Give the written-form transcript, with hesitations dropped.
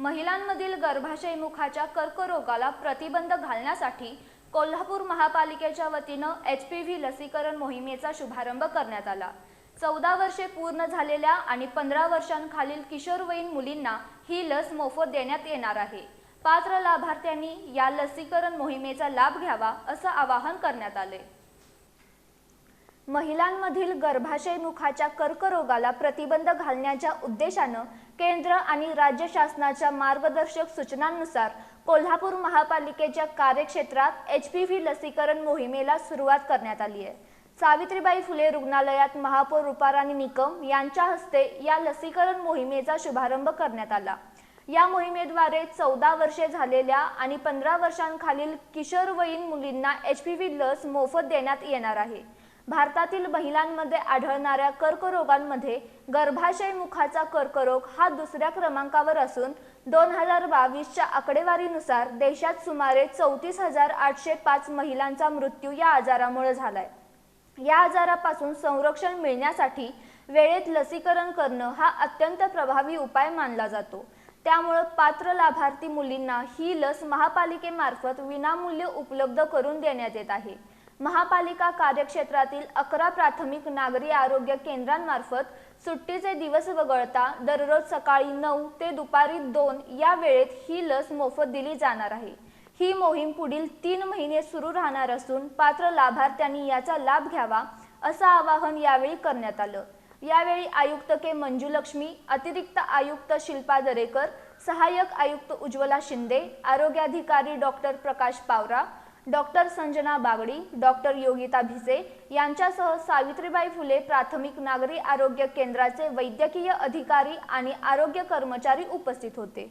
महिलांमधील गर्भाशयमुखाच्या कर्करोगाला प्रतिबंध घालण्यासाठी कोल्हापूर महापालिकेच्या वतीनं HPV लसीकरण मोहिमेचा शुभारंभ करण्यात आला। 14 वर्षे पूर्ण झालेल्या आणि 15 वर्षांखालील किशोरवयीन मुलींना ही लस मोफत देण्यात येणार आहे। पात्र लाभार्थ्यांनी या लसीकरण मोहिमेचा लाभ घ्यावा असं आवाहन करण्यात आले। महिलांमधील गर्भाशयमुखाच्या कर्करोगाला प्रतिबंध घालण्याच्या उद्देशानं केंद्र आणि राज्य शासनाच्या मार्गदर्शक सूचनांनुसार कोल्हापूर महापालिकेच्या कार्यक्षेत्रात HPV लसीकरण मोहिमेला सुरुवात करण्यात आली आहे। सावित्रीबाई फुले रुग्णालयात महापौर रुपाराणी निकम यांच्या हस्ते या लसीकरण मोहिमेचा शुभारंभ करण्यात आला। या मोहिमेद्वारे 14 वर्षे झालेल्या आणि 15 वर्षांखालील किशोरवयीन मुलींना HPV लस मोफत देण्यात येणार आहे। भारतातील महिलांमध्ये आढळणाऱ्या कर्करोगांमध्ये गर्भाशयमुखाचा कर्करोग हा दुसऱ्या क्रमांकावर असून 2022च्या आकडेवारीनुसार देशात सुमारे 34,805 महिलांचा मृत्यू या आजारामुळे झालाय। या आजारापासून संरक्षण मिळण्यासाठी वेळेत लसीकरण करणं हा अत्यंत प्रभावी उपाय मानला जातो। त्यामुळे पात्र लाभार्थी मुलींना ही लस महापालिकेमार्फत विनामूल्य उपलब्ध करून देण्यात येत आहे। महापालिका कार्यक्षेत्रातील 11 प्राथमिक नागरी आरोग्य केंद्रांमार्फत सुट्टीचे दिवस वगळता दररोज सकाळी 9 ते दुपारी 2 या वेळेत ही लस मोफत दिली जाणार आहे। ही मोहीम पुढील 3 महिने सुरू राहणार असून पात्र लाभार्थ्यांनी याचा लाभ घ्यावा असं आवाहन यावेळी करण्यात आलं। यावेळी आयुक्त के मंजुलक्ष्मी, अतिरिक्त आयुक्त शिल्पा दरेकर, सहाय्यक आयुक्त उज्ज्वला शिंदे, आरोग्याधिकारी डॉक्टर प्रकाश पावरा, डॉक्टर संजना बागडी, डॉक्टर योगिता भिसे यांच्यासह सावित्रीबाई फुले प्राथमिक नागरी आरोग्य केंद्राचे वैद्यकीय अधिकारी आणि आरोग्य कर्मचारी उपस्थित होते।